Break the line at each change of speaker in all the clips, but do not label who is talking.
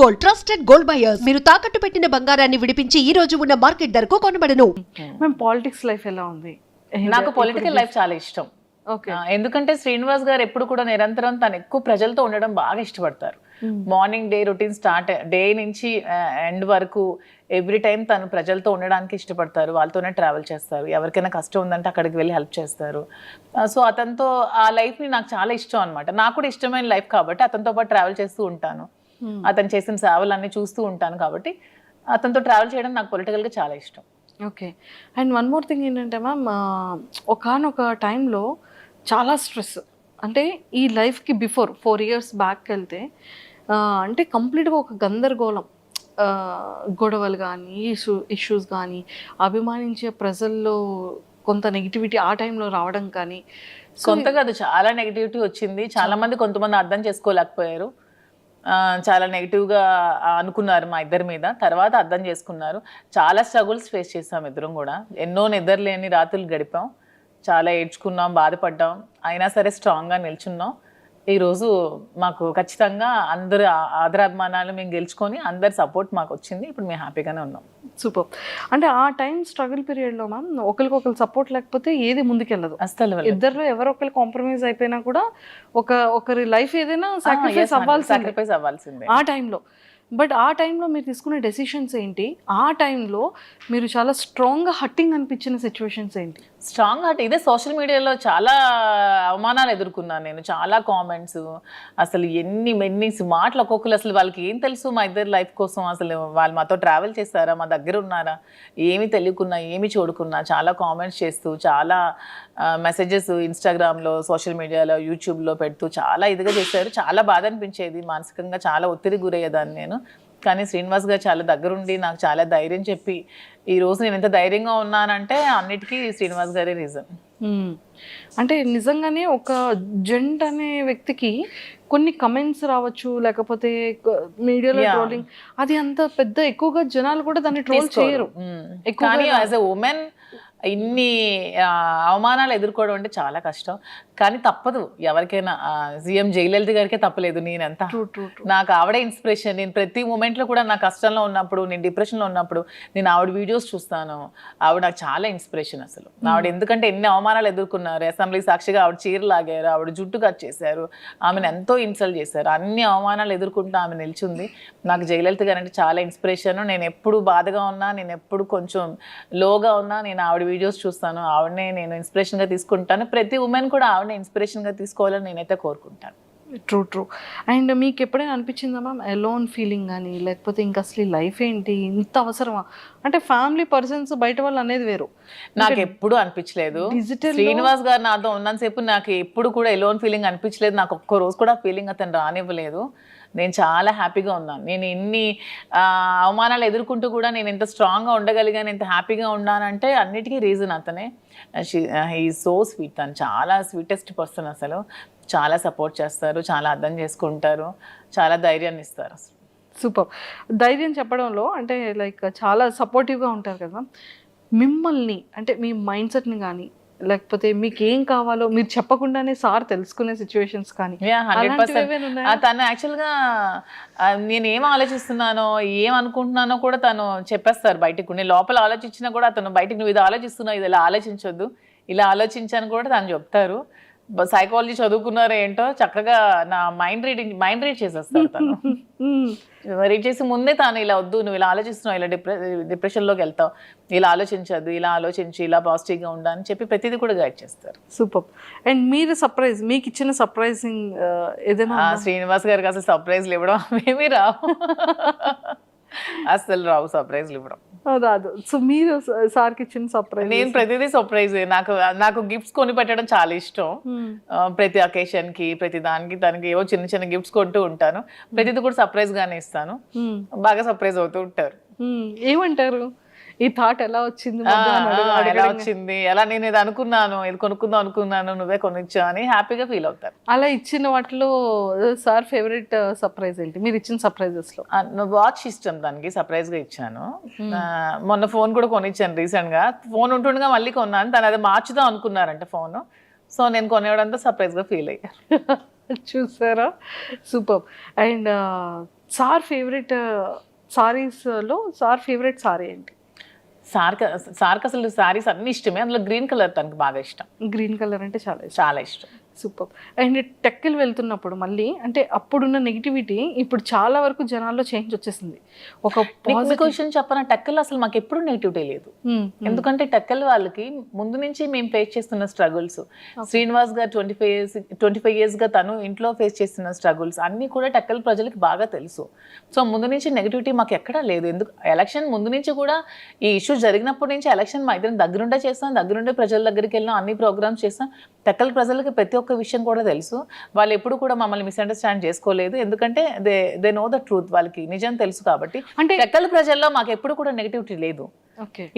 Gold, trusted gold buyers. మీరు తాకట్టు పెట్టిన బంగారాన్ని విడిపించి ఈ రోజు ఉన్న మార్కెట్ ధరకు కొనబడను.
మేము పాలిటిక్స్ లైఫ్ ఎలా ఉంది?
నాకు పొలిటికల్ లైఫ్ చాలా ఇష్టం. ఎందుకంటే శ్రీనివాస్ గారు ఎప్పుడు కూడా నిరంతరం తను ఎక్కువ ప్రజలతో ఉండడం బాగా ఇష్టపడతారు. Morning day routine start day నుంచి ఎండ్ వరకు ఎవ్రీ టైం తను ప్రజలతో ఉండడానికి ఇష్టపడతారు. వాళ్ళతోనే ట్రావెల్ చేస్తారు. ఎవరికైనా కష్టం ఉందంటే అక్కడికి వెళ్ళి హెల్ప్ చేస్తారు. సో అతనితో ఆ లైఫ్ని నాకు చాలా ఇష్టం అనమాట. నాకు కూడా ఇష్టమైన లైఫ్ కాబట్టి అతనితో పాటు ట్రావెల్ చేస్తూ ఉంటాను. అతను చేసిన సేవలన్నీ చూస్తూ ఉంటాను కాబట్టి అతనితో ట్రావెల్ చేయడం నాకు పొలిటికల్గా చాలా ఇష్టం.
Okay. And one more thing ఏంటంటే మ్యామ్, ఒకానొక టైంలో చాలా స్ట్రెస్, అంటే ఈ లైఫ్కి బిఫోర్ 4 years బ్యాక్ వెళ్తే అంటే కంప్లీట్గా ఒక గందరగోళం, గొడవలు కానీ ఇష్యూస్ కానీ, అభిమానించే ప్రజల్లో కొంత నెగిటివిటీ ఆ టైంలో రావడం కానీ.
కొంత కాదు, చాలా నెగిటివిటీ వచ్చింది. చాలా మంది కొంతమంది అర్థం చేసుకోలేకపోయారు. చాలా నెగిటివ్గా అనుకున్నారు మా ఇద్దరి మీద. తర్వాత అర్థం చేసుకున్నారు. చాలా స్ట్రగుల్స్ ఫేస్ చేసాం ఇద్దరం కూడా. ఎన్నో నిద్రలేని రాత్రులు గడిపాం. చాలా ఏడ్చుకున్నాం, బాధపడ్డాం. అయినా సరే స్ట్రాంగ్గా నిల్చున్నాం. ఈరోజు మాకు ఖచ్చితంగా అందరు ఆదరాభిమానాలు మేము గెలుచుకొని అందరి సపోర్ట్ మాకు వచ్చింది. ఇప్పుడు మేము హ్యాపీగానే ఉన్నాం.
సూపర్. అంటే ఆ టైం స్ట్రగుల్ పీరియడ్లో మ్యామ్ ఒకరికొకరు సపోర్ట్ లేకపోతే ఏది ముందుకెళ్ళదు.
అసలు
ఇద్దరు ఎవరొకరు కాంప్రమైజ్ అయిపోయినా కూడా ఒకరి లైఫ్ ఏదైనా సాక్రిఫైస్ అవ్వాల్సిందే ఆ టైంలో. బట్ ఆ టైంలో మీరు తీసుకునే డెసిషన్స్ ఏంటి? ఆ టైంలో మీరు చాలా స్ట్రాంగ్గా హట్టింగ్ అనిపించిన సిచ్యువేషన్స్ ఏంటి?
స్ట్రాంగ్ హట్ ఇదే సోషల్ మీడియాలో చాలా అవమానాలు ఎదుర్కొన్నాను నేను. చాలా కామెంట్స్, అసలు ఎన్ని మాటలు ఒక్కొక్కరు. అసలు వాళ్ళకి ఏం తెలుసు మా ఇద్దరు లైఫ్ కోసం? అసలు వాళ్ళు మాతో ట్రావెల్ చేస్తారా, మా దగ్గర ఉన్నారా, ఏమి తెలియకున్నా ఏమి చూడకున్నా చాలా కామెంట్స్ చేస్తూ, చాలా మెసేజెస్ ఇన్స్టాగ్రామ్లో, సోషల్ మీడియాలో, యూట్యూబ్లో పెడుతూ చాలా ఇదిగా చేశారు. చాలా బాధ అనిపించేది. మానసికంగా చాలా ఒత్తిడి గురయ్యేదాన్ని నేను. కానీ శ్రీనివాస్ గారు చాలా దగ్గరుండి నాకు చాలా ధైర్యం చెప్పి ఈరోజు నేను ఎంత ధైర్యంగా ఉన్నానంటే అన్నిటికీ శ్రీనివాస్ గారే రీజన్.
అంటే నిజంగానే ఒక జెంట్ అనే వ్యక్తికి కొన్ని కమెంట్స్ రావచ్చు, లేకపోతే మీడియాలో ట్రోలింగ్, అది అంత పెద్ద ఎక్కువగా జనాలు కూడా దాన్ని ట్రోల్ చేయరు.
కానీ యాజ్ ఎ ఉమెన్ ఇన్ని అవమానాలు ఎదుర్కోవడం అంటే చాలా కష్టం. కానీ తప్పదు ఎవరికైనా. సీఎం జయలలిత గారికే తప్పలేదు. నేనంతా నాకు ఆవిడే ఇన్స్పిరేషన్. నేను ప్రతి మూమెంట్లో కూడా నా కష్టంలో ఉన్నప్పుడు, నేను డిప్రెషన్లో ఉన్నప్పుడు నేను ఆవిడ వీడియోస్ చూస్తాను. ఆవిడ నాకు చాలా ఇన్స్పిరేషన్ అసలు. ఆవిడ ఎందుకంటే ఎన్ని అవమానాలు ఎదుర్కొన్నారు. అసెంబ్లీ సాక్షిగా ఆవిడ చీర లాగారు, ఆవిడ జుట్టు కట్ చేశారు, ఆమెను ఎంతో ఇన్సల్ట్ చేశారు. అన్ని అవమానాలు ఎదుర్కొంటూ ఆమె నిల్చుంది. నాకు జయలలిత గారు అంటే చాలా ఇన్స్పిరేషన్. నేను ఎప్పుడు బాధగా ఉన్నా, నేను ఎప్పుడు కొంచెం లోగా ఉన్నా నేను ఆవిడ వీడియోస్ చూస్తాను. ఆవిడనే నేను ఇన్స్పిరేషన్గా తీసుకుంటాను. ప్రతి ఉమెన్ కూడా ఆవిడనే ఇన్స్పిరేషన్గా తీసుకోవాలని నేనైతే కోరుకుంటాను.
ట్రూ. అండ్ మీకు ఎప్పుడైనా అనిపించిందా మ్యామ్ ఎలోన్ ఫీలింగ్ కానీ, లేకపోతే ఇంకా అసలు లైఫ్ ఏంటి, ఇంత అవసరమా? అంటే ఫ్యామిలీ పర్సన్స్ బయట వాళ్ళు అనేది వేరు.
నాకు ఎప్పుడు అనిపించలేదు. శ్రీనివాస్ గారు నాతో ఉన్నంతసేపు నాకు ఎప్పుడు కూడా ఎలోన్ ఫీలింగ్ అనిపించలేదు. నాకు ఒక్క రోజు కూడా ఫీలింగ్ అతను రానివ్వలేదు. నేను చాలా హ్యాపీగా ఉన్నాను. నేను ఎన్ని అవమానాలు ఎదుర్కొంటూ కూడా నేను ఎంత స్ట్రాంగ్గా ఉండగలిగాను, ఎంత హ్యాపీగా ఉన్నానంటే అన్నిటికీ రీజన్ అతనే. He so sweet. తను చాలా స్వీటెస్ట్ పర్సన్. అసలు చాలా సపోర్ట్ చేస్తారు, చాలా అర్థం చేసుకుంటారు, చాలా ధైర్యాన్ని ఇస్తారు.
సూపర్. ధైర్యం చెప్పడంలో అంటే లైక్ చాలా సపోర్టివ్గా ఉంటారు కదా. మిమ్మల్ని అంటే మీ మైండ్ సెట్ని కానీ, లేకపోతే మీకు ఏం కావాలో మీరు చెప్పకుండానే సార్ తెలుసుకునే సిచ్యువేషన్స్ కానీ?
100%. తను యాక్చువల్గా నేను ఏం ఆలోచిస్తున్నానో, ఏం అనుకుంటున్నానో కూడా తను చెప్పేస్తారు బయటకు. నేను లోపల ఆలోచించినా కూడా అతను బయటకు నువ్వు ఇది ఆలోచిస్తున్నావు, ఇది ఇలా ఆలోచించొద్దు, ఇలా ఆలోచించాను కూడా తను చెప్తారు. సైకాలజీ చదువుకున్నారో ఏంటో చక్కగా నా మైండ్ రీడ్ చేసేస్తారు తను. రీడ్ చేసి ముందే తాను ఇలా వద్దు, నువ్వు ఇలా ఆలోచిస్తున్నావు, ఇలా డిప్రెషన్లోకి వెళ్తావు, ఇలా ఆలోచించద్దు, ఇలా ఆలోచించి ఇలా పాజిటివ్గా ఉండాలని చెప్పి ప్రతిదీ కూడా గైడ్ చేస్తారు.
సూపర్. అండ్ మీరు సర్ప్రైజ్, మీకు ఇచ్చిన సర్ప్రైజింగ్ ఏదైనా?
శ్రీనివాస్ గారికి అసలు సర్ప్రైజ్లు ఇవ్వడం మేమీ రావు. అసలు రావు సర్ప్రైజ్లు ఇవ్వడం
రాదు. సో మీరు సార్కి ఇచ్చిన సర్ప్రైజ్?
నేను ప్రతిదీ సర్ప్రైజ్. నాకు గిఫ్ట్స్ కొని పెట్టడం చాలా ఇష్టం. ప్రతి అకేషన్కి, ప్రతి దానికి తనకి ఏవో చిన్న చిన్న గిఫ్ట్స్ కొంటూ ఉంటాను. ప్రతిదీ కూడా సర్ప్రైజ్ గానే ఇస్తాను. బాగా సర్ప్రైజ్ అవుతూ ఉంటారు.
ఏమంటారు? ఈ థాట్ ఎలా వచ్చింది,
ఎలా వచ్చింది, ఎలా నేను ఇది అనుకున్నాను, ఇది కొనుక్కుందాం అనుకున్నాను, నువ్వే కొనిచ్చా అని హ్యాపీగా ఫీల్ అవుతారు.
అలా ఇచ్చిన వాటిలో సార్ ఫేవరెట్ సర్ప్రైజ్ ఏంటి మీరు ఇచ్చిన సర్ప్రైజెస్ లో?
వాచ్ ఇష్టం దానికి, సర్ప్రైజ్ గా ఇచ్చాను. మొన్న ఫోన్ కూడా కొనిచ్చాను రీసెంట్ గా. ఫోన్ ఉంటుండగా మళ్ళీ కొన్నాను. తను అది మార్చుదాం అనుకున్నారంట ఫోన్. సో నేను కొనేవడంతో సర్ప్రైజ్ గా ఫీల్ అయ్యాను.
చూసారా? సూపర్. అండ్ సార్ ఫేవరెట్ సారీస్లో సార్ ఫేవరెట్ సారీ ఏంటి?
సార్కి అసలు సారీస్ అన్ని ఇష్టమే, అందులో గ్రీన్ కలర్ తనకు బాగా ఇష్టం.
గ్రీన్ కలర్ అంటే చాలా ఇష్టం.
చాలా ఇష్టం.
సూపర్. అండ్ టెక్కలు వెళ్తున్నప్పుడు మళ్ళీ అంటే అప్పుడున్న నెగిటివిటీ ఇప్పుడు చాలా వరకు జనాల్లో చేంజ్ వచ్చేసింది. ఒక
మీకు విషయం చెప్పనా, టెక్కల్ అసలు మాకు ఎప్పుడు నెగిటివిటీ లేదు. ఎందుకంటే టెక్కల్ వాళ్ళకి ముందు నుంచి మేము ఫేస్ చేస్తున్న స్ట్రగుల్స్, శ్రీనివాస్ గారు 25 years గా తను ఇంట్లో ఫేస్ చేస్తున్న స్ట్రగుల్స్ అన్ని కూడా టెక్కల్ ప్రజలకి బాగా తెలుసు. సో ముందు నుంచి నెగిటివిటీ మాకు ఎక్కడా లేదు. ఎందుకు ఎలక్షన్ ముందు నుంచి కూడా ఈ ఇష్యూ జరిగినప్పటి నుంచి ఎలక్షన్ మా ఇద్దరం దగ్గరుండే చేస్తాం, దగ్గరుండే ప్రజల దగ్గరికి వెళ్ళాం, అన్ని ప్రోగ్రామ్స్ చేస్తాం. టెక్కల్ ప్రజలకి ప్రతి ఒక్క విషయం కూడా తెలుసు. వాళ్ళు ఎప్పుడు కూడా మమ్మల్ని మిస్అండర్స్టాండ్ చేసుకోలేదు, ఎందుకంటే దే నో ద ట్రూత్, వాళ్ళకి నిజం తెలుసు కాబట్టి. అంటే టెక్కల్ ప్రజల్లో మాకు ఎప్పుడు కూడా నెగిటివిటీ లేదు.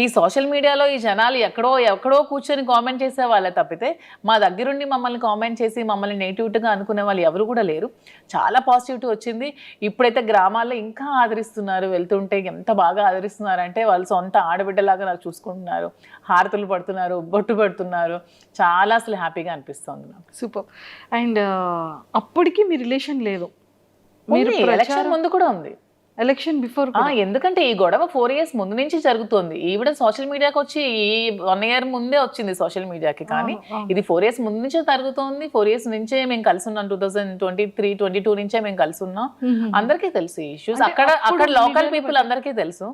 ఈ సోషల్ మీడియాలో ఈ జనాలు ఎక్కడో కూర్చొని కామెంట్ చేసే వాళ్ళే తప్పితే మా దగ్గరుండి మమ్మల్ని కామెంట్ చేసి మమ్మల్ని నెగిటివిటీగా అనుకునే వాళ్ళు ఎవరు కూడా లేరు. చాలా పాజిటివిటీ వచ్చింది. ఇప్పుడైతే గ్రామాల్లో ఇంకా ఆదరిస్తున్నారు, వెళ్తుంటే ఎంత బాగా ఆదరిస్తున్నారంటే వాళ్ళు సొంత ఆడబిడ్డలాగా నాకు చూసుకుంటున్నారు, హారతులు పడుతున్నారు, బొట్టు పెడుతున్నారు. చాలా అసలు హ్యాపీగా అనిపిస్తుంది నాకు.
సూపర్. అండ్ అప్పటికి మీ రిలేషన్ లేదు,
మీరు ఎలక్షన్ ముందు కూడా ఉంది,
ఎలక్షన్ బిఫోర్.
ఎందుకంటే ఈ గొడవ 4 years ముందు నుంచి జరుగుతుంది. ఈవిడ సోషల్ మీడియాకి వచ్చి ఈ 1 year ముందే వచ్చింది సోషల్ మీడియాకి, కానీ ఇది 4 years ముందు నుంచే జరుగుతుంది. 4 years నుంచే మేము కలిసి ఉన్నాం. 2023-22 నుంచే మేము కలిసి ఉన్నాం. అందరికీ తెలుసు ఈ ఇష్యూస్. అక్కడ లోకల్ పీపుల్ అందరికీ తెలుసు.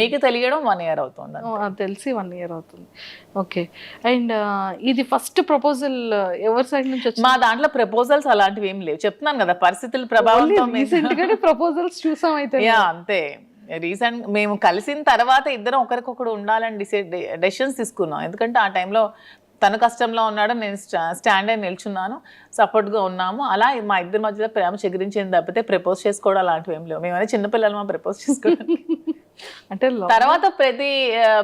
మీకు తెలియడం 1 year అవుతుంది.
తెలిసి 1 year అవుతుంది. ఓకే. అండ్ ఇది ఫస్ట్ ప్రపోజల్ ఎవరి సైడ్ నుంచి వచ్చింది?
మా దాంట్లో ప్రపోజల్స్ అలాంటివి ఏం లేవు. చెప్తున్నాను కదా, పరిస్థితుల ప్రభావంతో
ప్రపోజల్స్ చూసాం. అయితే
అంతే. రీసెంట్ మేము కలిసిన తర్వాత ఇద్దరం ఒకరికొకరు ఉండాలని డెసిషన్స్ తీసుకున్నాం. ఎందుకంటే ఆ టైంలో తన కష్టంలో ఉన్నాడు, నేను స్టాండ్ అయి నిల్చున్నాను, సపోర్ట్గా ఉన్నాము. అలా మా ఇద్దరి మధ్యలో ప్రేమ చెగిరించింది తప్పితే ప్రపోజ్ చేసుకోవడం అలాంటివి ఏం లేవు. మేమైనా చిన్నపిల్లలు మా ప్రపోజ్ చేసుకోవడం
అంటే
తర్వాత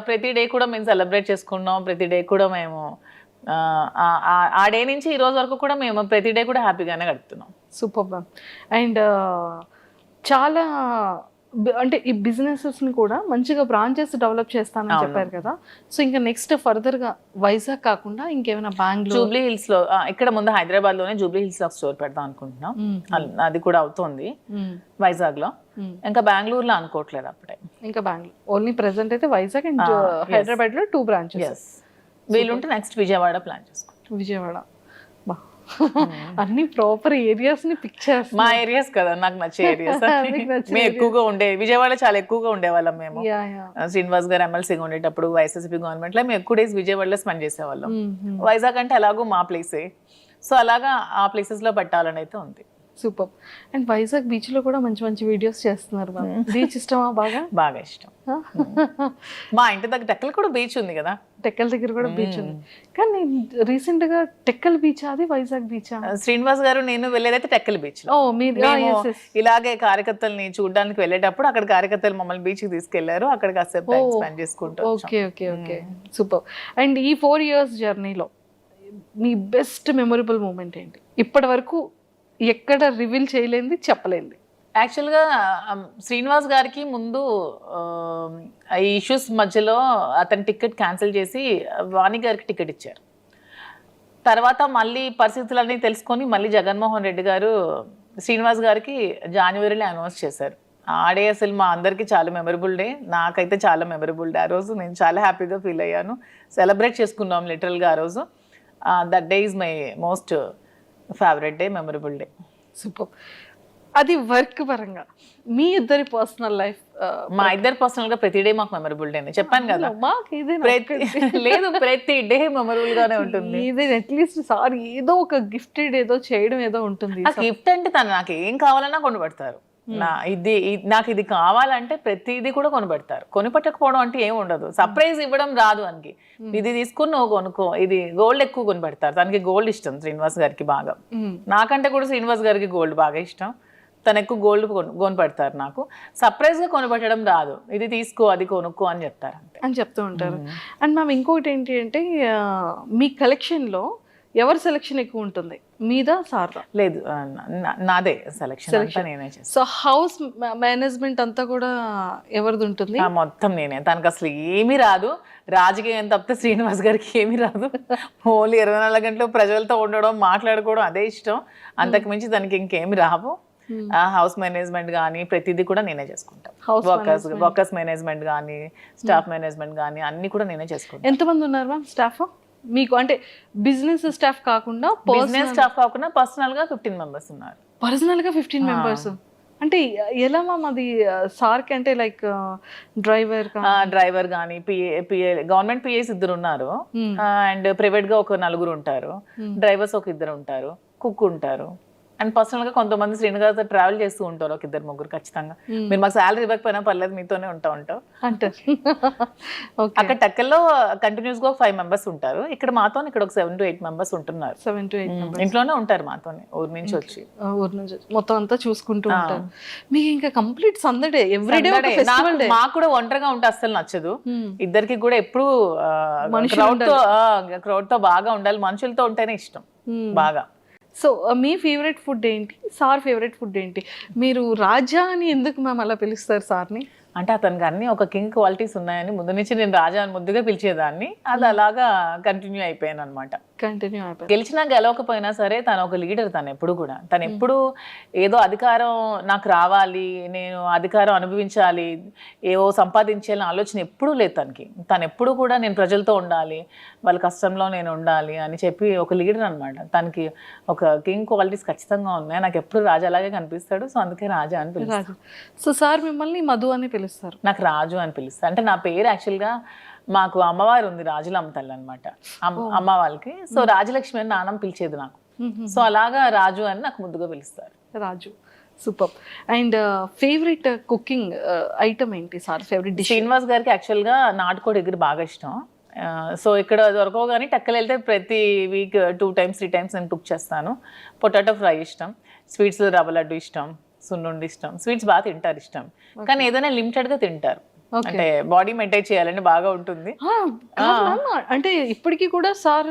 ప్రతి డే కూడా మేము సెలబ్రేట్ చేసుకున్నాం. ప్రతి డే కూడా మేము ఆ డే నుంచి ఈ రోజు వరకు కూడా మేము ప్రతి డే కూడా హ్యాపీగానే గడుపుతున్నాం.
Super ma'am. అండ్ చాలా అంటే ఈ బిజినెసెస్ని కూడా మంచిగా బ్రాంచెస్ డెవలప్ చేస్తానని చెప్పారు కదా. సో ఇంకా నెక్స్ట్ ఫర్దర్గా వైజాగ్ కాకుండా ఇంకేమైనా బెంగళూరు,
జూబ్లీ హిల్స్ లో, ఇక్కడ ముందు హైదరాబాద్ లోనే జూబ్లీ హిల్స్ లో స్టోర్ పెడదాం అనుకుంటున్నాం. అది కూడా అవుతుంది వైజాగ్ లో. ఇంకా బెంగళూరులో అనుకోవట్లేదు అప్పుడే.
ఇంకా బెంగళూరు ఓన్లీ ప్రెసెంట్ అయితే వైజాగ్ అండ్ హైదరాబాద్ లో 2 branches.
వీలుంటే నెక్స్ట్ విజయవాడ ప్లాన్ చేసుకుంటాం.
విజయవాడ అన్ని ప్రాపర్ ఏరియాస్ ని పిక్ చేస్తాం.
మా ఏరియాస్ కదా నాకు నచ్చే ఏరియాస్. మేము ఎక్కువగా విజయవాడ చాలా ఎక్కువగా ఉండేవాళ్ళం మేము. శ్రీనివాస్ గారు ఎమ్మెల్సీగా ఉండేటప్పుడు వైఎస్ఎస్పీ గవర్నమెంట్ లో మేము ఎక్కువ డేస్ విజయవాడలో స్పెండ్ చేసేవాళ్ళం. వైజాగ్ అంటే అలాగూ మా ప్లేసే, సో అలాగా ఆ ప్లేసెస్ లో పెట్టాలని అయితే ఉంది.
సూపర్. అండ్ వైజాగ్ బీచ్ లో కూడా మంచి మంచి వీడియోస్ చేస్తున్నారు. బీచ్ ఇష్టమా?
బాగా ఇష్టం. మా ఇంటి దగ్గర టెక్కల్ కూడా బీచ్ ఉంది కదా.
టెక్కల్ దగ్గర కూడా బీచ్ ఉంది, కానీ రీసెంట్ గా టెక్కల్ బీచ్ అది వైజాగ్ బీచ్.
శ్రీనివాస్ గారు నేను వెళ్ళేదైతే టెక్కల్ బీచ్ లో. ఇలాగే కార్యకర్తల్ని చూడడానికి వెళ్ళేటప్పుడు అక్కడ కార్యకర్తలు మమ్మల్ని బీచ్ కి తీసుకెళ్లారు. అక్కడ కాసేపు టైం స్పెండ్ చేసుకుంటాం.
Okay okay okay, super. And ఈ 4 years జర్నీలో మీ బెస్ట్ మెమొరబుల్ మూమెంట్ ఏంటి? ఇప్పటి వరకు ఎక్కడ రివీల్ చేయలేంది, చెప్పలేంది?
యాక్చువల్గా శ్రీనివాస్ గారికి ముందు ఈ ఇష్యూస్ మధ్యలో అతని టికెట్ క్యాన్సిల్ చేసి వాణి గారికి టికెట్ ఇచ్చారు. తర్వాత మళ్ళీ పరిస్థితులన్నీ తెలుసుకొని మళ్ళీ జగన్మోహన్ రెడ్డి గారు శ్రీనివాస్ గారికి జనవరిలో అనౌన్స్ చేశారు. ఆ డే అసలు మా అందరికీ చాలా మెమరబుల్ డే, నాకైతే చాలా మెమరబుల్ డే. ఆ రోజు నేను చాలా హ్యాపీగా ఫీల్ అయ్యాను. సెలబ్రేట్ చేసుకున్నాం లిటరల్గా ఆ రోజు. That day is my most favourite day, memorable day.
Super. అది వర్క్ పరంగా మీ ఇద్దరి పర్సనల్ లైఫ్?
మా ఇద్దరు పర్సనల్ గా ప్రతి డే మాకు మెమరబుల్ డే. చెప్పాను కదా, లేదు ప్రతి డే మెమరబుల్ గానే ఉంటుంది.
అట్లీస్ట్ సార్ ఏదో ఒక గిఫ్టెడ్ ఏదో చేయడం ఏదో ఉంటుంది.
ఆ గిఫ్ట్ అంటే తను నాకు ఏం కావాలన్నా కొనిపెడతారు. నాకు ఇది కావాలంటే ప్రతిదీ కూడా కొనిపెడతారు. కొనిపెట్టకపోవడం అంటే ఏం ఉండదు. సర్ప్రైజ్ ఇవ్వడం రాదు అనికి. ఇది తీసుకుని నువ్వు కొనుక్కో, ఇది గోల్డ్ ఎక్కువ కొనిపెడతారు. తనకి గోల్డ్ ఇష్టం శ్రీనివాస్ గారికి బాగా. నాకంటే కూడా శ్రీనివాస్ గారికి గోల్డ్ బాగా ఇష్టం. తను ఎక్కువ గోల్డ్ కొనిపెడతారు. నాకు సర్ప్రైజ్ గా కొనిపెట్టడం రాదు. ఇది తీసుకో, అది కొనుక్కో అని చెప్తారు అంతే
అని చెప్తూ ఉంటారు. అండ్ మ్యామ్ ఇంకొకటి ఏంటి అంటే మీ కలెక్షన్ లో ఎవరి సెలెక్షన్ ఎక్కువ ఉంటుంది, మీదా సార్దా?
లేదు, నాదే సెలెక్షన్. నేనే చేస్తాను.
సో హౌస్ మేనేజ్మెంట్ అంతా కూడా ఎవరిది ఉంటుంది?
మొత్తం నేనే. తనకు అసలు ఏమీ రాదు. రాజకీయం తప్పితే శ్రీనివాస్ గారికి ఏమీ రాదు. ఓన్లీ 24 గంటలు ప్రజలతో ఉండడం, మాట్లాడుకోవడం అదే ఇష్టం. అంతకు మించి తనకి ఇంకేమి రావు. హౌస్ మేనేజ్మెంట్ కానీ ప్రతిదీ కూడా నేనే చేసుకుంటాను.
House
వర్కర్స్ మేనేజ్మెంట్ కానీ స్టాఫ్ మేనేజ్మెంట్ కానీ అన్ని కూడా నేనే చేసుకుంటాను.
ఎంతమంది ఉన్నారు మ్యామ్ స్టాఫ్ మీకు? అంటే బిజినెస్ స్టాఫ్ కాకుండా
బిజినెస్ స్టాఫ్ కాకుండా పర్సనల్ గా 15 మెంబర్స్ ఉన్నారు.
పర్సనల్ గా 15 మెంబర్స్. అంటే ఎలా మ్యామ్ అది సార్కి అంటే లైక్ డ్రైవర్
డ్రైవర్ కానీ పిఏ గవర్నమెంట్ పిఏస్ 2 ఉన్నారు అండ్ ప్రైవేట్ గా ఒక 4 ఉంటారు, డ్రైవర్స్ ఒక 2 ఉంటారు, కుక్ ఉంటారు అండ్ పర్సనల్ గా కొంతమంది శ్రీను గారితో ట్రావెల్ చేస్తూ ఉంటారు ఒక 2-3 ఖచ్చితంగా. మీరు మాకు శాలరీ ఇవ్వకపోయినా పర్లేదు మీతోనే ఉంటాం
అంటారు.
అక్కడ టెక్కల్లో కంటిన్యూస్ గా 5 మెంబర్స్ ఉంటారు, ఇక్కడ మాతో ఇక్కడ ఒక 7 to 8 మెంబర్స్ ఉంటున్నారు.
7 to 8
ఇంట్లోనే ఉంటారు మాతోనే ఊరు నుంచి వచ్చి
మొత్తం అంతా చూసుకుంటూ ఉంటారు. మీకు ఇంకా కంప్లీట్ సందడే ఎవ్రీడే ఫెస్టివల్ డే.
మాకు కూడా ఒంటరిగా ఉంటే అస్సలు నచ్చదు. ఇద్దరికి కూడా ఎప్పుడు క్రౌడ్ తో బాగా ఉండాలి, మనుషులతో ఉంటేనే ఇష్టం బాగా.
సో మీ ఫేవరెట్ ఫుడ్ ఏంటి? సార్ ఫేవరెట్ ఫుడ్ ఏంటి? మీరు రాజా అని ఎందుకు మ్యామ్ అలా పిలుస్తారు సార్ని?
అంటే అతనికి అన్ని ఒక కింగ్ క్వాలిటీస్ ఉన్నాయని ముందు నుంచి నేను రాజా అని ముద్దుగా పిలిచేదాన్ని, అది అలాగా కంటిన్యూ అయిపోయాను అనమాట.
కంటిన్యూ అయిపోయింది.
గెలిచినా గెలవకపోయినా సరే తను ఒక లీడర్. తను ఎప్పుడు కూడా తను ఎప్పుడు ఏదో అధికారం నాకు రావాలి, నేను అధికారం అనుభవించాలి, ఏవో సంపాదించాలని ఆలోచన ఎప్పుడూ లేదు తనకి. తను ఎప్పుడు కూడా నేను ప్రజలతో ఉండాలి, వాళ్ళ కష్టంలో నేను ఉండాలి అని చెప్పి ఒక లీడర్ అనమాట. తనకి ఒక కింగ్ క్వాలిటీస్ ఖచ్చితంగా ఉన్నాయి. నాకు ఎప్పుడు రాజా అలాగే కనిపిస్తాడు, సో అందుకే రాజా అని పిలుస్తాను.
సో సార్ మిమ్మల్ని మధు అని పిలుస్తారు?
నాకు రాజు అని పిలుస్తారు. అంటే నా పేరు యాక్చువల్గా మాకు అమ్మవారు ఉంది, రాజులమ్మ తల్లి అనమాట అమ్మ వాళ్ళకి. సో రాజలక్ష్మి అని నాన్నమ్మ పిలిచేది నాకు, సో అలాగా రాజు అని నాకు ముద్దుగా పిలుస్తారు.
Raju, super. And favourite cooking item ఏంటి సార్? Favourite dish?
శ్రీనివాస్ గారికి యాక్చువల్గా నాటుకోడి ఎగురు బాగా ఇష్టం. సో ఇక్కడ దొరకవు కానీ టెక్కలు వెళ్తే ప్రతి వీక్ 2 times 3 times నేను కుక్ చేస్తాను. పొటాటో ఫ్రై ఇష్టం, స్వీట్స్ రవ్వ లడ్డు ఇష్టం, సున్నుండి ఇష్టం. స్వీట్స్ బాగా తింటారు ఇష్టం, కానీ ఏదైనా లిమిటెడ్గా తింటారు. అంటే బాడీ మెయింటైన్ చేయాలంటే బాగా ఉంటుంది.
అంటే ఇప్పటికీ కూడా సార్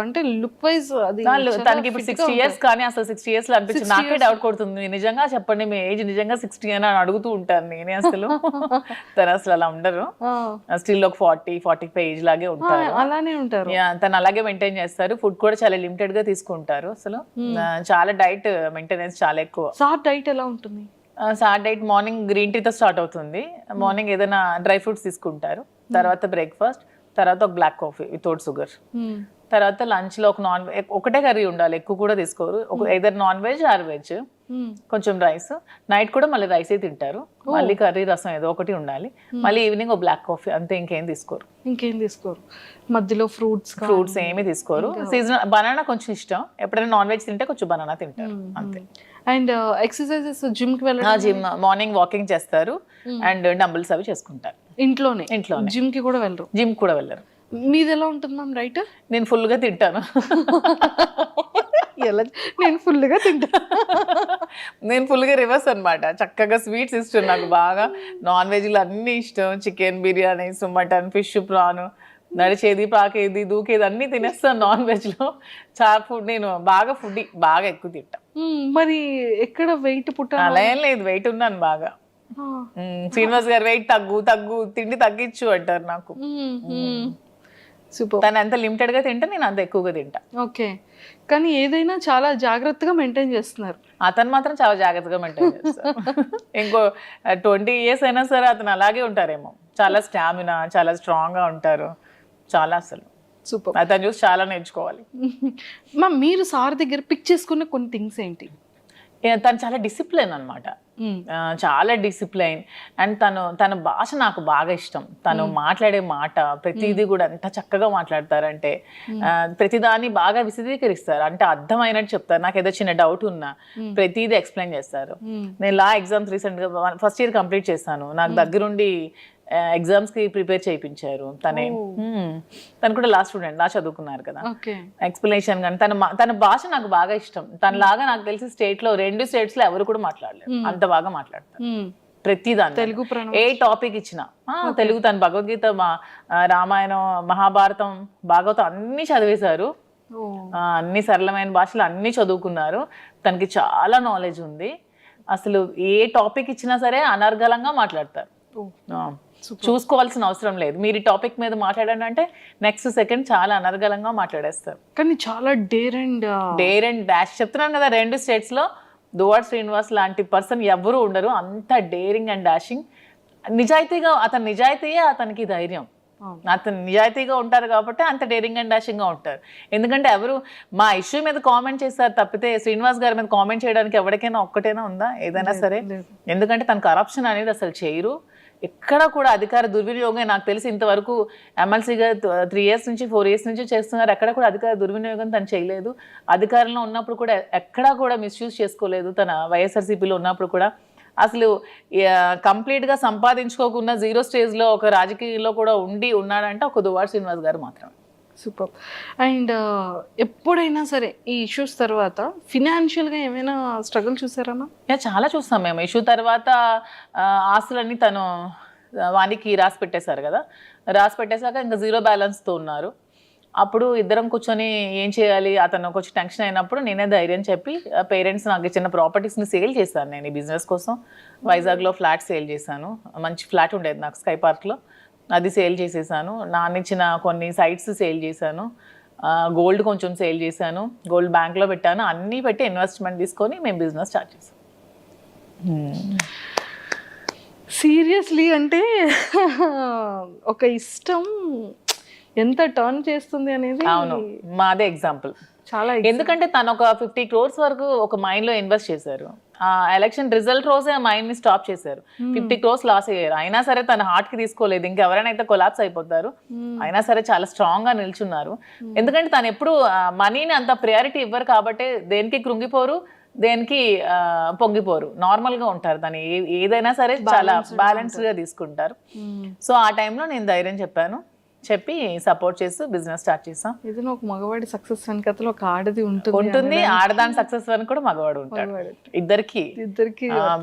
అంటే లుక్ వైజ్ అది
తనకి ఇప్పుడు 60 years, కానీ అసలు 60 years లో అనిపించింది. నాకే డౌట్ కొడుతుంది, నిజంగా చెప్పండి మీ ఏజ్ నిజంగా 60 అని అడుగుతూ ఉంటాను నేనే. అసలు తను అసలు అలా ఉండరు, స్టిల్ ఒక 40-45 ఏజ్ లాగే ఉంటారు.
అలానే ఉంటారు.
తను అలాగే మెయింటైన్ చేస్తారు. ఫుడ్ కూడా చాలా లిమిటెడ్ గా తీసుకుంటారు. అసలు చాలా డైట్ మెయింటెనెన్స్ చాలా ఎక్కువ.
సార్ డైట్ ఎలా ఉంటుంది?
సార్ డైట్ మార్నింగ్ గ్రీన్ టీతో స్టార్ట్ అవుతుంది. మార్నింగ్ ఏదైనా డ్రై ఫ్రూట్స్ తీసుకుంటారు, తర్వాత బ్రేక్ఫాస్ట్, తర్వాత ఒక బ్లాక్ కాఫీ వితౌట్ షుగర్, తర్వాత లంచ్ లో ఒకటే కర్రీ ఉండాలి, ఎక్కువ కూడా తీసుకోరు. ఏదైనా నాన్ వెజ్ ఆర్ వెజ్, కొంచెం రైస్. నైట్ కూడా మళ్ళీ రైసే తింటారు, మళ్ళీ కర్రీ రసం ఏదో ఒకటి ఉండాలి, మళ్ళీ ఈవినింగ్ ఒక బ్లాక్ కాఫీ, అంతే. ఇంకేం తీసుకోరు. మధ్యలో ఫ్రూట్స్ ఏమీ తీసుకోరు. సీజనల్ బనానా కొంచెం ఇష్టం, ఎప్పుడైనా నాన్ వెజ్ తింటే కొంచెం బనానా తింటారు, అంతే.
అండ్ ఎక్సర్సైజెస్ జిమ్ కి వెళ్ళడం?
జిమ్ మార్నింగ్ వాకింగ్ చేస్తారు అండ్ డంబుల్స్ అవి చేసుకుంటారు
ఇంట్లోనే. జిమ్ కి కూడా వెళ్ళరు?
జిమ్ కూడా వెళ్ళరు.
మీది ఎలా ఉంటుంది మ్యామ్ డైట్?
నేను ఫుల్గా తింటాను.
నేను ఫుల్గా తింటాను.
నేను ఫుల్గా రివర్స్ అనమాట. చక్కగా స్వీట్స్ ఇష్టం నాకు బాగా, నాన్ వెజ్లో అన్నీ ఇష్టం. Chicken biryani, mutton, fish, prawn, నడిచేది, పాకేది, దూకేది అన్నీ తినేస్తాను నాన్ వెజ్లో. చాలా ఫుడ్, నేను బాగా ఫుడ్ బాగా ఎక్కువ తింటా.
మరి ఎక్కడ వెయిట్
అలా ఏం లేదు, వెయిట్ ఉన్నాను బాగా. శ్రీనివాస్ గారు వెయిట్ తగ్గు తిండి తగ్గించు అంటారు నాకు.
సూపర్.
తను అంత లిమిటెడ్ గా తింటే నేను అంత ఎక్కువగా తింటా.
ఓకే, కానీ ఏదైనా చాలా జాగ్రత్తగా మెయింటైన్ చేస్తున్నారు.
అతను మాత్రం చాలా జాగ్రత్తగా మెయింటైన్ చేస్తారు. ఇంకో 20 years అయినా సరే అతను అలాగే ఉంటారేమో. చాలా స్టామినా, చాలా స్ట్రాంగ్ గా ఉంటారు, చాలా అసలు
సూపర్.
అతను చూసి చాలా నేర్చుకోవాలి.
మీరు సార్ దగ్గర పిక్ చేసుకున్న కొన్ని థింగ్స్ ఏంటి?
తను చాలా డిసిప్లైన్ అనమాట, చాలా డిసిప్లైన్. అండ్ తన భాష నాకు బాగా ఇష్టం. తను మాట్లాడే మాట ప్రతిదీ కూడా ఎంత చక్కగా మాట్లాడతారంటే, ప్రతిదాన్ని బాగా విశదీకరిస్తారు, అంటే అర్థమైనట్టు చెప్తారు. నాకు ఏదో చిన్న డౌట్ ఉన్నా ప్రతిదీ ఎక్స్ప్లెయిన్ చేస్తారు. నేను లా ఎగ్జామ్స్ రీసెంట్గా ఫస్ట్ ఇయర్ కంప్లీట్ చేశాను. నాకు దగ్గరుండి ఎగ్జామ్స్ కి ప్రిపేర్ చేయించారు. తను కూడా లా స్టూడెంట్, లా చదువుకున్నారు కదా. ఎక్స్ప్లెనేషన్ కానీ తన భాష నాకు బాగా ఇష్టం. తనలాగా నాకు తెలిసి స్టేట్ లో 2 states లో ఎవరు కూడా మాట్లాడలేరు, అంత బాగా మాట్లాడతారు ప్రతిదాన్ని. తెలుగు ఏ టాపిక్ ఇచ్చినా తెలుగు. తన భగవద్గీత, రామాయణం, మహాభారతం, భాగవతం అన్ని చదివేశారు. అన్ని సరళమైన భాషలు అన్ని చదువుకున్నారు. తనకి చాలా నాలెడ్జ్ ఉంది. అసలు ఏ టాపిక్ ఇచ్చినా సరే అనర్గళంగా మాట్లాడతారు. చూసుకోవాల్సిన అవసరం లేదు. మీరు ఈ టాపిక్ మీద మాట్లాడండి అంటే నెక్స్ట్ సెకండ్ చాలా అనర్గళంగా మాట్లాడేస్తారు.
కానీ చాలా డేర్ అండ్
డాష్ చెప్తున్నాను కదా. 2 states లో దువ్వాడ శ్రీనివాస్ లాంటి పర్సన్ ఎవరు ఉండరు, అంత డేరింగ్ అండ్ డాషింగ్. నిజాయితీగా నిజాయితీయే అతనికి ధైర్యం. అతను నిజాయితీగా ఉంటారు కాబట్టి అంత డేరింగ్ అండ్ డాషింగ్గా ఉంటారు. ఎందుకంటే ఎవరు మా ఇష్యూ మీద కామెంట్ చేస్తారు తప్పితే శ్రీనివాస్ గారి మీద కామెంట్ చేయడానికి ఎవరికైనా ఒక్కటైనా ఉందా ఏదైనా సరే? ఎందుకంటే తను కరప్షన్ అనేది అసలు చేయరు. ఎక్కడ కూడా అధికార దుర్వినియోగం నాకు తెలిసి ఇంతవరకు ఎమ్మెల్సీగా 3 years నుంచి 4 years నుంచి చేస్తున్నారు. ఎక్కడ కూడా అధికార దుర్వినియోగం తను చేయలేదు. అధికారంలో ఉన్నప్పుడు కూడా ఎక్కడా కూడా మిస్యూజ్ చేసుకోలేదు. తన వైఎస్ఆర్సీపీలో ఉన్నప్పుడు కూడా అసలు కంప్లీట్గా సంపాదించుకోకుండా 0 స్టేజ్లో ఒక రాజకీయంలో కూడా ఉన్నాడంటే ఒక దువ్వాడ శ్రీనివాస్ గారు మాత్రమే.
సూపర్. అండ్ ఎప్పుడైనా సరే ఈ ఇష్యూస్ తర్వాత ఫినాన్షియల్గా ఏమైనా స్ట్రగుల్ చూసారమ్మా?
చాలా చూస్తాం మేము. ఇష్యూ తర్వాత ఆస్తులన్నీ తను వానికి రాసి పెట్టేశారు కదా, రాసి పెట్టేశాక ఇంకా 0 బ్యాలెన్స్తో ఉన్నారు. అప్పుడు ఇద్దరం కూర్చొని ఏం చేయాలి, అతను కొంచెం టెన్షన్ అయినప్పుడు నేనే ధైర్యం చెప్పి పేరెంట్స్ నాకు ఇచ్చిన ప్రాపర్టీస్ని సేల్ చేశాను. నేను ఈ బిజినెస్ కోసం వైజాగ్లో ఫ్లాట్ సేల్ చేశాను. మంచి ఫ్లాట్ ఉండేది నాకు స్కై పార్క్లో, అది సేల్ చేసేసాను. నాన్నిచ్చిన కొన్ని సైట్స్ సేల్ చేశాను. గోల్డ్ కొంచెం సేల్ చేశాను, గోల్డ్ బ్యాంక్లో పెట్టాను. అన్నీ పెట్టి ఇన్వెస్ట్మెంట్ తీసుకొని మేము బిజినెస్ స్టార్ట్ చేసాం.
సీరియస్లీ అంటే ఒక ఇష్టం ఎంత టర్న్ చేస్తుంది అనేది.
అవును, మాదే ఎగ్జాంపుల్.
చాలా
ఎందుకంటే తను ఒక 50 crores వరకు ఒక మైండ్లో ఇన్వెస్ట్ చేశారు. ఆ ఎలక్షన్ రిజల్ట్ రోజే ఆ మైండ్ని స్టాప్ చేశారు. 50 crores లాస్ అయ్యారు. అయినా సరే తన హార్ట్కి తీసుకోలేదు. ఇంకెవరైనా అయితే కొలాప్స్ అయిపోతారు. అయినా సరే చాలా స్ట్రాంగ్గా నిల్చున్నారు. ఎందుకంటే తను ఎప్పుడు మనీని అంత ప్రయారిటీ ఇవ్వరు కాబట్టి దేనికి కృంగిపోరు, దేనికి పొంగిపోరు, నార్మల్గా ఉంటారు. తను ఏదైనా సరే చాలా బ్యాలెన్స్డ్గా తీసుకుంటారు. సో ఆ టైంలో నేను ధైర్యం చెప్పి సపోర్ట్ చేస్తూ బిజినెస్ స్టార్ట్ చేసాం.
ఇది ఒక మగవాడి సక్సెస్ వెనకతలో ఒక ఆడది ఉంటుంది.
ఆడదాని సక్సెస్ వెనక కూడా మగవాడు ఉంటాడు. ఇద్దరికి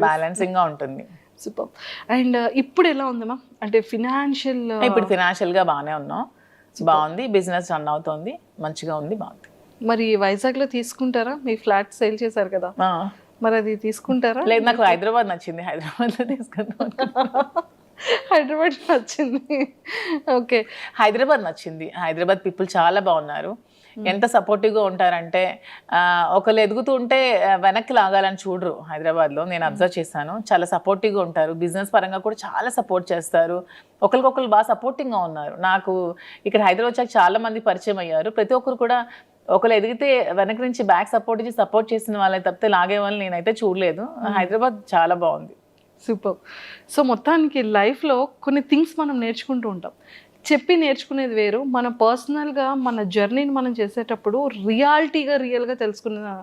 బ్యాలెన్సింగ్ గా ఉంటుంది.
సూపర్. అండ్ ఇప్పుడు ఎలా ఉంది మ్యామ్? అంటే
ఇప్పుడు ఫినాన్షియల్ గా బాగానే ఉన్నాం, బాగుంది. బిజినెస్ రన్ అవుతుంది, మంచిగా ఉంది, బాగుంది.
మరి వైజాగ్ లో తీసుకుంటారా? మీ ఫ్లాట్ సేల్ చేశారు కదా, మరి అది తీసుకుంటారా?
లేదు, నాకు హైదరాబాద్ నచ్చింది, హైదరాబాద్ లో తీసుకుందాం.
హైదరాబాద్ నచ్చింది. ఓకే,
హైదరాబాద్ నచ్చింది. హైదరాబాద్ పీపుల్ చాలా బాగున్నారు. ఎంత సపోర్టివ్గా ఉంటారంటే ఒకళ్ళు ఎదుగుతూ ఉంటే వెనక్కి లాగాలని చూడరు. హైదరాబాద్లో నేను అబ్జర్వ్ చేశాను. చాలా సపోర్టివ్గా ఉంటారు. బిజినెస్ పరంగా కూడా చాలా సపోర్ట్ చేస్తారు. ఒకరికొకరు బాగా సపోర్టింగ్గా ఉన్నారు. నాకు ఇక్కడ హైదరాబాద్ వచ్చాక చాలా మంది పరిచయం అయ్యారు. ప్రతి ఒక్కరు కూడా ఒకరు ఎదిగితే వెనక నుంచి బ్యాక్ సపోర్ట్ చేసిన వాళ్ళని తప్పితే లాగే వాళ్ళని నేనైతే చూడలేదు. హైదరాబాద్ చాలా బాగుంది.
సూపర్. సో మొత్తానికి లైఫ్లో కొన్ని థింగ్స్ మనం నేర్చుకుంటూ ఉంటాం. చెప్పి నేర్చుకునేది వేరు, మన పర్సనల్గా మన జర్నీని మనం చేసేటప్పుడు రియల్గా తెలుసుకున్న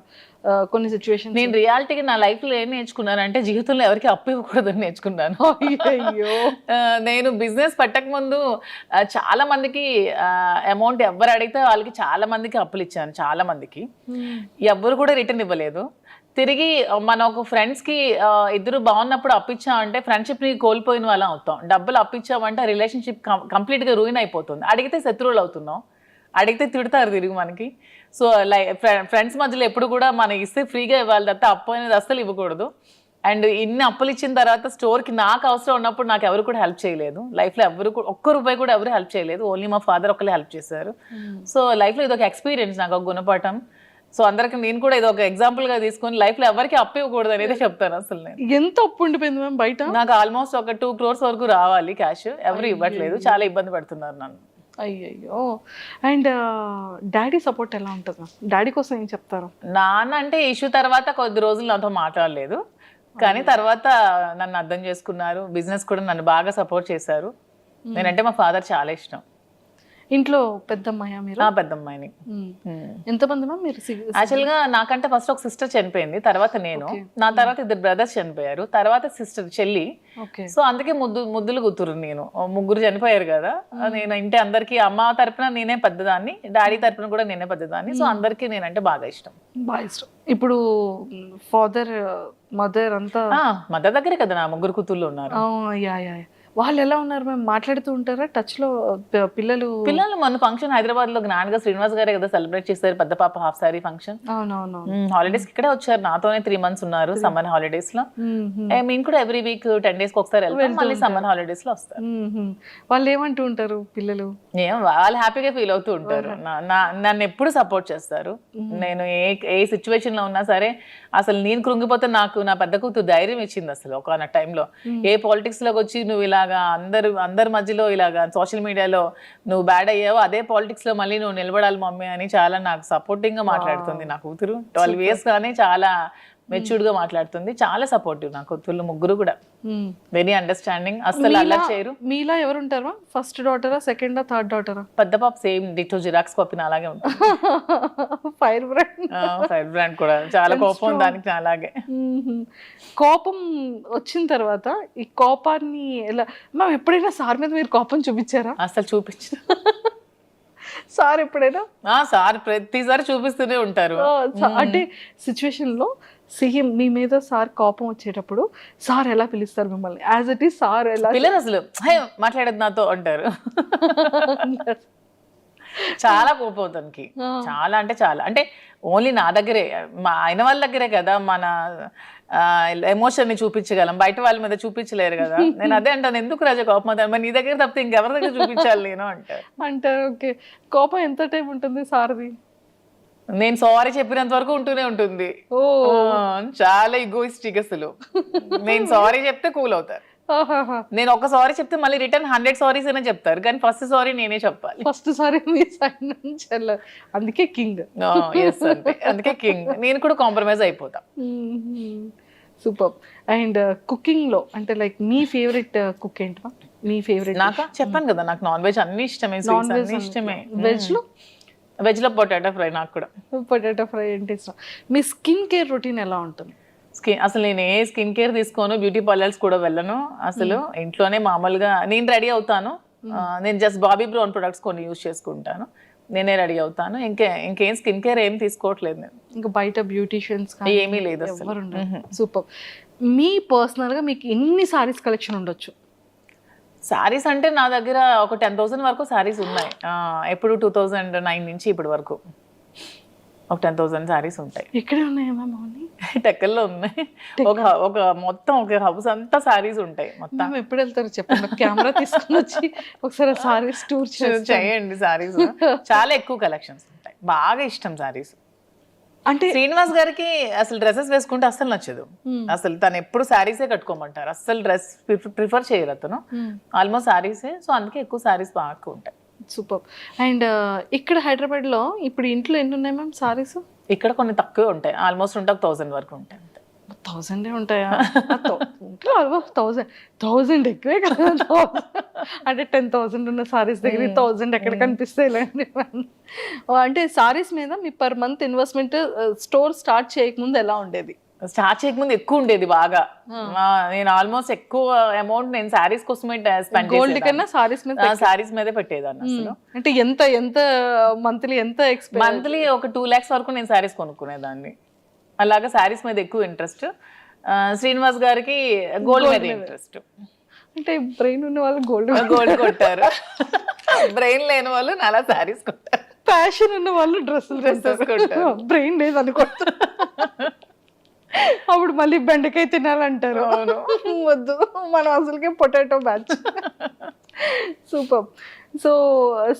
కొన్ని సిచ్యువేషన్.
నేను రియాలిటీగా నా లైఫ్లో ఏం నేర్చుకున్నానంటే జీవితంలో ఎవరికి అప్పు ఇవ్వకూడదని నేర్చుకున్నాను.
అయ్యో,
నేను బిజినెస్ పెట్టకముందు చాలా మందికి అమౌంట్ ఎవరు అడిగితే వాళ్ళకి చాలా మందికి అప్పులు ఇచ్చాను. చాలా మందికి ఎవరు కూడా రిటర్న్ ఇవ్వలేదు. తిరిగి మన ఒక ఫ్రెండ్స్కి ఇద్దరు బాగున్నప్పుడు అప్పించామంటే ఫ్రెండ్షిప్ని కోల్పోయిన వాళ్ళం అవుతాం. డబ్బులు అప్పించామంటే రిలేషన్షిప్ కంప్లీట్గా రూయిన్ అయిపోతుంది. అడిగితే శత్రువులు అవుతున్నాం, అడిగితే తిడతారు తిరిగి మనకి. సో ఫ్రెండ్స్ మధ్యలో ఎప్పుడు కూడా మనం ఇస్తే ఫ్రీగా ఇవ్వాలి తప్ప అప్పు అనేది అస్సలు ఇవ్వకూడదు. అండ్ ఇన్ని అప్పులు ఇచ్చిన తర్వాత స్టోర్కి నాకు అవసరం ఉన్నప్పుడు నాకు ఎవరు కూడా హెల్ప్ చేయలేదు. లైఫ్లో ఎవరు కూడా ఒక్క రూపాయి కూడా ఎవరు హెల్ప్ చేయలేదు. ఓన్లీ మా ఫాదర్ ఒకళ్ళే హెల్ప్ చేశారు. సో లైఫ్లో ఇది ఒక ఎక్స్పీరియన్స్, నాకు ఒక గుణపాఠం. సో అందరికి నేను కూడా ఇది ఒక ఎగ్జాంపుల్గా తీసుకొని లైఫ్లో ఎవరికి అప్పు ఇవ్వకూడదు అనేది చెప్తాను. అసలు నేను
ఎంత అప్పు ఉండిపోయింది మ్యామ్ బయట?
నాకు ఆల్మోస్ట్ ఒక 2 crores వరకు రావాలి క్యాష్. ఎవరు ఇవ్వట్లేదు, చాలా ఇబ్బంది పడుతున్నారు నన్ను.
అయ్యయ్యో. అండ్ డాడీ సపోర్ట్ ఎలా ఉంటుంది మ్యామ్? డాడీ కోసం ఏం చెప్తారు?
నాన్న అంటే ఇష్యూ తర్వాత కొద్ది రోజులు నాతో మాట్లాడలేదు, కానీ తర్వాత నన్ను అర్థం చేసుకున్నారు. బిజినెస్ కూడా నన్ను బాగా సపోర్ట్ చేశారు. నేనంటే మా ఫాదర్ చాలా ఇష్టం.
ఇంట్లో పెద్దమ్మాయా మీరు?
పెద్దమ్మాయిని.
ఎంతమంది మ్యామ్ మీరు?
యాక్చువల్గా నాకంటే ఫస్ట్ ఒక సిస్టర్ చనిపోయింది, తర్వాత నేను, నా తర్వాత 2 brothers చనిపోయారు, తర్వాత సిస్టర్ చెల్లి. సో అందుకే ముద్దులు కూతురు నేను. 3 చనిపోయారు కదా. నేను ఇంటి అందరికి అమ్మ తరపున నేనే పెద్దదాన్ని, డాడీ తరపున కూడా నేనే పెద్దదాన్ని. సో అందరికి నేనంటే బాగా ఇష్టం.
ఇప్పుడు ఫాదర్ మదర్ అంతా
మదర్ దగ్గరే కదా నా 3 కూతుర్లు ఉన్నారు.
వాళ్ళు ఎలా ఉన్నారు మ్యామ్? మాట్లాడుతూ ఉంటారా టచ్లో? పిల్లలు
మన ఫంక్షన్ హైదరాబాద్ లో గ్రాండ్ గా శ్రీనివాస్ గారే కదా సెలబ్రేట్ చేశారు, పెద్ద పాప హాఫ్ సారీ ఫంక్షన్.
అవునవును.
హాలిడేస్ ఇక్కడే వచ్చారు, నాతోనే 3 months ఉన్నారు సమ్మర్ హాలిడేస్ లో. మేము కూడా ఎవ్రీ వీక్ 10 days కి ఒకసారి వెళ్తాం, మళ్ళీ సమ్మర్ హాలిడేస్ లో వస్తారు.
వాళ్ళు ఏమంటూ ఉంటారు పిల్లలు?
వాళ్ళు హ్యాపీగా ఫీల్ అవుతూ ఉంటారు, నన్ను ఎప్పుడు సపోర్ట్ చేస్తారు. నేను ఏ సిచ్యువేషన్ లో ఉన్నా సరే, అసలు నేను కృంగిపోతే నాకు నా పెద్ద కూతురు ధైర్యం ఇచ్చింది. అసలు ఒక టైంలో ఏ పాలిటిక్స్ లోకి వచ్చి నువ్వు ఇలాగా అందరి మధ్యలో ఇలాగా సోషల్ మీడియాలో నువ్వు బ్యాడ్ అయ్యావు, అదే పాలిటిక్స్ లో మళ్ళీ నువ్వు నిలబడాలి మమ్మీ అని చాలా నాకు సపోర్టింగ్ గా మాట్లాడుతుంది నా కూతురు. 12 years గానే చాలా మెచ్యూర్డ్ గా మాట్లాడుతుంది, చాలా సపోర్టివ్ నా కూతుర్లు ముగ్గురు కూడా. వెరీ అండర్స్టాండింగ్, అసలు అల్లరి చేయరు.
మీలా ఎవరు ఉంటారా? ఫస్ట్ డాటరా, సెకండా, థర్డ్ డాటరా?
పెద్ద పాప సేమ్ డిటో జిరాక్స్ కాపీ అలాగే ఉంటుంది.
ఫైర్
బ్రాండ్ కూడా చాలా కోపం దానికి అలాగే.
కోపం వచ్చిన తర్వాత ఈ కోపాన్ని ఎలా మ్యామ్, ఎప్పుడైనా సార్ మీద మీరు కోపం చూపించారా?
అసలు చూపించు
సార్ ఎప్పుడైనా?
సార్ ప్రతిసారి చూపిస్తూనే ఉంటారు.
అంటే సిచ్యువేషన్ లో సీఎం మీ మీద సార్ కోపం వచ్చేటప్పుడు సార్ ఎలా పిలుస్తారు మిమ్మల్ని? యాజ్ ఇట్ ఈస్ సార్ ఎలా
పిల్లలు అసలు మాట్లాడేది నాతో అంటారు. చాలా కోపం తనకి, చాలా అంటే చాలా. అంటే ఓన్లీ నా దగ్గరే, మా ఆయన వాళ్ళ దగ్గరే కదా మన ఎమోషన్ ని చూపించగలం, బయట వాళ్ళ మీద చూపించలేరు కదా. నేను అదే అంటాను, ఎందుకు రాజా కోపం అవుతాను, మరి నీ దగ్గర తప్పితే ఇంకెవరి దగ్గర చూపించాలి నేను
అంటారు. ఓకే, కోపం ఎంత టైం ఉంటుంది సార్ది?
నేను సారీ చెప్పినంత వరకు ఉంటూనే ఉంటుంది. చాలా ఈగోయిస్టిక్ అసలు. నేను సారీ చెప్తే కూల్ అవుతారు. నేను ఒక సారీ చెప్తే మళ్ళీ రిటర్న్ 100 సారీస్ అయినా చెప్తారు, కానీ ఫస్ట్ సారీ నేనే చెప్పాలి.
ఫస్ట్ సారీ మీ సైడ్ నుంచి, అందుకే కింగ్.
అందుకే కింగ్. నేను కూడా కాంప్రమైజ్ అయిపోతా.
సూపర్. అండ్ కుకింగ్ లో అంటే లైక్ మీ ఫేవరెట్ కుక్ ఏంటి? మీ ఫేవరెట్?
నాకు చెప్పాను కదా, నాకు నాన్ వెజ్ అన్ని ఇష్టమే. నాన్ వెజ్ ఇష్టమే. వెజ్ లో పొటాటో ఫ్రై. నాకు కూడా
పొటాటో ఫ్రై అంటే ఇష్టం. మీ స్కిన్ కేర్ రొటీన్ ఎలా ఉంటుంది?
అసలు నేను ఏ స్కిన్ కేర్ తీసుకోను, బ్యూటీ పార్లర్స్ కూడా వెళ్ళను అసలు. ఇంట్లోనే మామూలుగా నేను రెడీ అవుతాను. నేను జస్ట్ బాబీ బ్రౌన్ ప్రొడక్ట్స్ కొన్ని యూజ్ చేసుకుంటాను, నేనే రెడీ అవుతాను. ఇంకేం స్కిన్ కేర్ ఏం తీసుకోవట్లేదు నేను.
ఇంకా బయట బ్యూటీషియన్స్
ఏమీ లేదు అసలు.
సూపర్. మీ పర్సనల్ గా మీకు ఎన్ని సారీస్ కలెక్షన్ ఉండొచ్చు?
సారీస్ అంటే నా దగ్గర ఒక 10,000 వరకు సారీస్ ఉన్నాయి. ఎప్పుడు 2009 నుంచి ఇప్పటి వరకు ఒక 10,000 సారీస్ ఉంటాయి.
ఇక్కడే ఉన్నాయా మ్యామ్?
టెక్కల్లో ఉన్నాయి. ఒక మొత్తం ఒక హౌస్ అంతా సారీస్ ఉంటాయి మొత్తం.
ఎప్పుడు వెళ్తారు చెప్పండి, కెమెరా తీసుకుని వచ్చి ఒకసారి సారీస్ టూర్
చేయండి. సారీస్ చాలా ఎక్కువ కలెక్షన్స్ ఉంటాయి, బాగా ఇష్టం సారీస్.
అంటే
శ్రీనివాస్ గారికి అసలు డ్రెస్సెస్ వేసుకుంటే అస్సలు నచ్చదు. అసలు తను ఎప్పుడు శారీసే కట్టుకోమంటారు, అస్సలు డ్రెస్ ప్రిఫర్ చేయరు అతను. ఆల్మోస్ట్ శారీసే, సో అందుకే ఎక్కువ శారీస్ బాగా ఉంటాయి.
సూపర్. అండ్ ఇక్కడ హైదరాబాద్ లో ఇప్పుడు ఇంట్లో ఎన్ని ఉన్నాయి మ్యామ్ సారీస్?
ఇక్కడ కొన్ని తక్కువే ఉంటాయి, ఆల్మోస్ట్ ఉంటే 1,000 వరకు ఉంటాయి.
1000 ఉంటాయా? 1000 ఎక్కువే కదా. అంటే 10,000 ఉన్న సారీస్ దగ్గర 1000 ఎక్కడ కనిపిస్తాయి? అంటే సారీస్ మీద మీ per month investment store start చేయకముందు ఎలా ఉండేది?
స్టార్ట్ చేయకముందు ఎక్కువ ఉండేది బాగా. నేను ఆల్మోస్ట్ ఎక్కువ అమౌంట్ నేను సారీస్ కోసమే స్పెండ్ చేసేదాన్ని.
గోల్డ్ కన్నా సారీస్
మీదే పెట్టేదాన్ని అసలు.
అంటే ఎంత మంత్లీ
మంత్లీ ఒక 2 lakhs వరకు నేను సారీస్ కొనుక్కునేదాన్ని. అలాగా సారీస్ మీద ఎక్కువ ఇంట్రెస్ట్. శ్రీనివాస్ గారికి గోల్డ్ మీద ఇంట్రెస్ట్.
అంటే బ్రెయిన్ ఉన్న వాళ్ళు గోల్డ్
కొట్టారు, బ్రెయిన్ లేని వాళ్ళు అలా సారీస్ కొట్టారు.
ప్యాషన్ ఉన్న వాళ్ళు డ్రెస్సెస్ కొట్టారు. బ్రెయిన్ లేదు అనుకుంటారు. అప్పుడు మళ్ళీ బెండకాయ తినాలంటారు. వద్దు, మనం అసలుకే potato batch. Super. So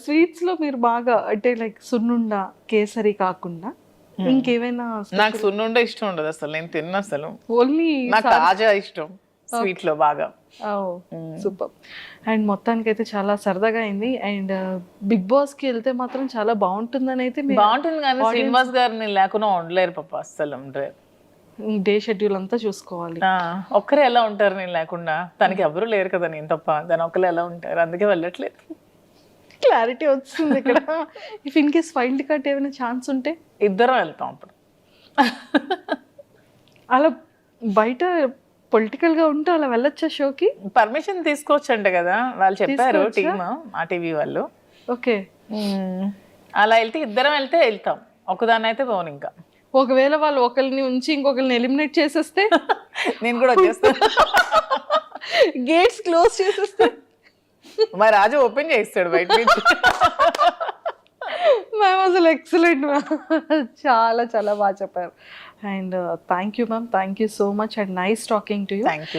sweets లో మీరు బాగా అంటే లైక్ సున్నుండ, కేసరి కాకుండా ఇంకేమైనా?
నాకు సున్నుండ ఇష్టం ఉండదు అసలు, నేను తిన్న అసలు.
ఓన్లీ
నాకు తాజా ఇష్టం స్వీట్ లో బాగా.
సూపర్. అండ్ మొత్తానికి అయితే చాలా సరదాగా అయింది. అండ్ బిగ్ బాస్ కి వెళ్తే మాత్రం చాలా బాగుంటుందని అయితే
బాగుంటుంది, కానీ శ్రీనివాస్ గారిని లేకుండా ఉండలేరు పాప, అస్సలు ఉండలేరు.
డే షెడ్యూల్ అంతా చూసుకోవాలి.
ఒక్కరే ఎలా ఉంటారు నేను లేకుండా? తనకి ఎవరు లేరు కదా నేను తప్ప, దాని ఒక్కరు ఎలా ఉంటారు, అందుకే వెళ్ళట్లేదు.
క్లారిటీ వచ్చింది ఇక్కడ. If in case wild card ఏమైనా ఛాన్స్ ఉంటే
ఇద్దరం వెళ్తాం అప్పుడు.
అలా బయట పొలిటికల్ గా ఉంటే అలా వెళ్ళొచ్చా షోకి?
పర్మిషన్ తీసుకోవచ్చంట కదా వాళ్ళు చెప్పారు, టీమ్ ఆ టీవీ వాళ్ళు.
ఓకే,
అలా వెళ్తే ఇద్దరం వెళ్తాం, ఒకదాన్ని అయితే పోను. ఇంకా
ఒకవేళ వాళ్ళు ఒకరిని ఉంచి ఇంకొకరిని ఎలిమినేట్ చేసేస్తే
నేను కూడా వచ్చేస్తాను.
గేట్స్ క్లోజ్ చేసేస్తే
మా రాజు ఓపెన్ చేయిస్తాడు బయట నుంచి.
మ్యామ్ అసలు ఎక్సలెంట్ మ్యామ్, చాలా చాలా బాగా చెప్పారు. And thank you ma'am, thank you so much and nice talking to you.
Thank you.